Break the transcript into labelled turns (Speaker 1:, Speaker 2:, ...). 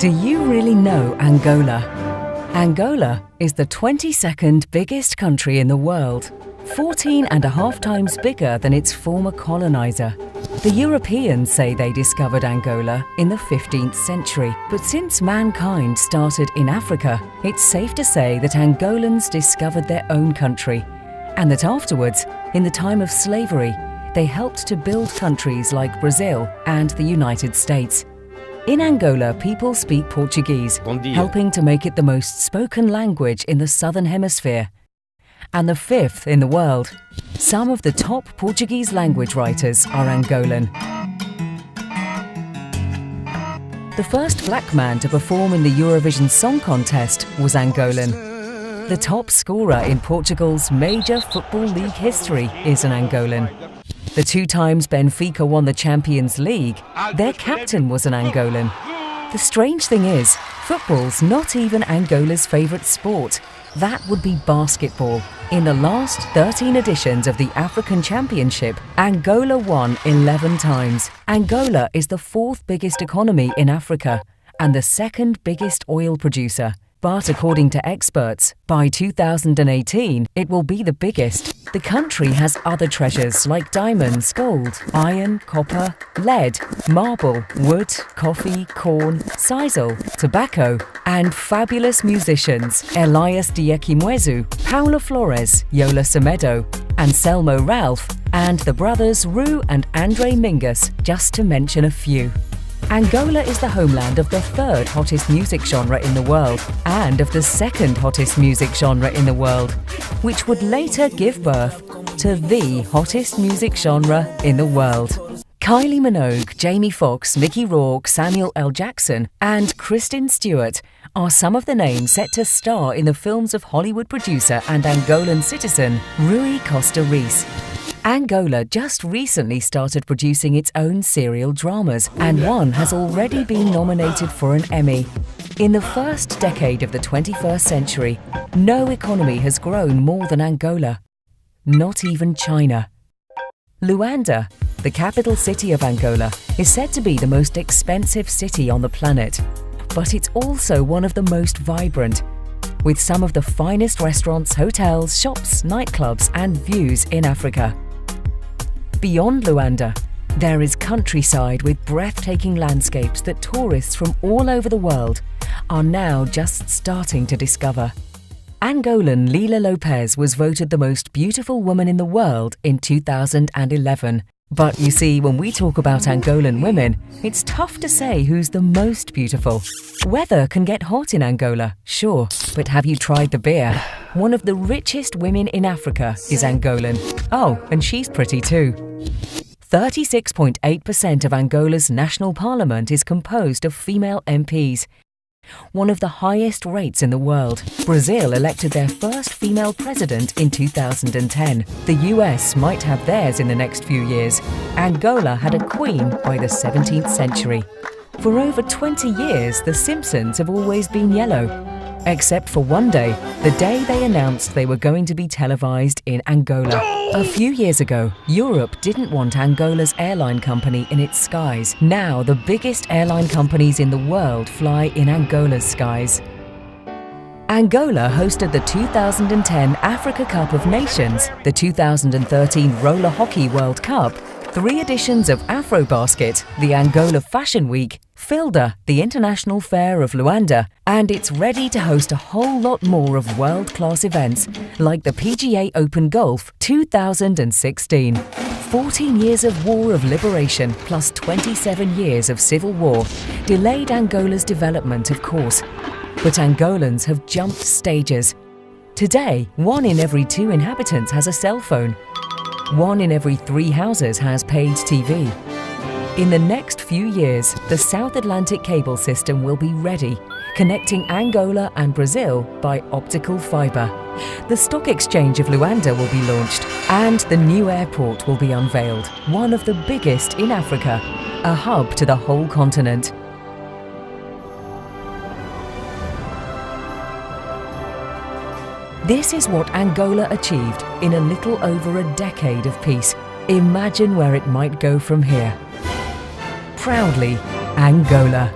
Speaker 1: Do you really know Angola? Angola is the 22nd biggest country in the world, 14.5 times bigger than its former colonizer. The Europeans say they discovered Angola in the 15th century, but since mankind started in Africa, it's safe to say that Angolans discovered their own country, and that afterwards, in the time of slavery, they helped to build countries like Brazil and the United States. In Angola, people speak Portuguese, helping to make it the most spoken language in the Southern Hemisphere, and the 5th in the world. Some of the top Portuguese language writers are Angolan. The first black man to perform in the Eurovision Song Contest was Angolan. The top scorer in Portugal's major football league history is an Angolan. The 2 times Benfica won the Champions League, their captain was an Angolan. The strange thing is, football's not even Angola's favourite sport. That would be basketball. In the last 13 editions of the African Championship, Angola won 11 times. Angola is the 4th biggest economy in Africa and the 2nd biggest oil producer. But according to experts, by 2018, it will be the biggest. The country has other treasures like diamonds, gold, iron, copper, lead, marble, wood, coffee, corn, sisal, tobacco, and fabulous musicians Elias Diekimwezu, Paula Flores, Yola Semedo, Anselmo Ralph, and the brothers Ru and Andre Mingus, just to mention a few. Angola is the homeland of the 3rd hottest music genre in the world and of the 2nd hottest music genre in the world, which would later give birth to the hottest music genre in the world. Kylie Minogue, Jamie Foxx, Mickey Rourke, Samuel L. Jackson, and Kristen Stewart are some of the names set to star in the films of Hollywood producer and Angolan citizen Rui Costa Reis. Angola just recently started producing its own serial dramas, and one has already been nominated for an Emmy. In the first decade of the 21st century, no economy has grown more than Angola. Not even China. Luanda, the capital city of Angola, is said to be the most expensive city on the planet, but it's also one of the most vibrant, with some of the finest restaurants, hotels, shops, nightclubs, and views in Africa. Beyond Luanda, there is countryside with breathtaking landscapes that tourists from all over the world are now just starting to discover. Angolan Lila Lopez was voted the most beautiful woman in the world in 2011. But you see, when we talk about Angolan women, it's tough to say who's the most beautiful. Weather can get hot in Angola, sure, but have you tried the beer? One of the richest women in Africa is Angolan. Oh, and she's pretty too. 36.8% of Angola's national parliament is composed of female MPs, one of the highest rates in the world. Brazil elected their first female president in 2010. The US might have theirs in the next few years. Angola had a queen by the 17th century. For over 20 years, the Simpsons have always been yellow, except for one day, the day they announced they were going to be televised in Angola. A few years ago, Europe didn't want Angola's airline company in its skies. Now, the biggest airline companies in the world fly in Angola's skies. Angola hosted the 2010 Africa Cup of Nations, the 2013 Roller Hockey World Cup, 3 editions of Afrobasket, the Angola Fashion Week, FILDA, the International Fair of Luanda, and it's ready to host a whole lot more of world-class events like the PGA Open Golf 2016. 14 years of war of liberation plus 27 years of civil war delayed Angola's development, of course, but Angolans have jumped stages. Today, 1 in every 2 inhabitants has a cell phone. 1 in every 3 houses has paid TV. In the next few years, the South Atlantic cable system will be ready, connecting Angola and Brazil by optical fibre. The stock exchange of Luanda will be launched, and the new airport will be unveiled, one of the biggest in Africa, a hub to the whole continent. This is what Angola achieved in a little over a decade of peace. Imagine where it might go from here. Proudly, Angola.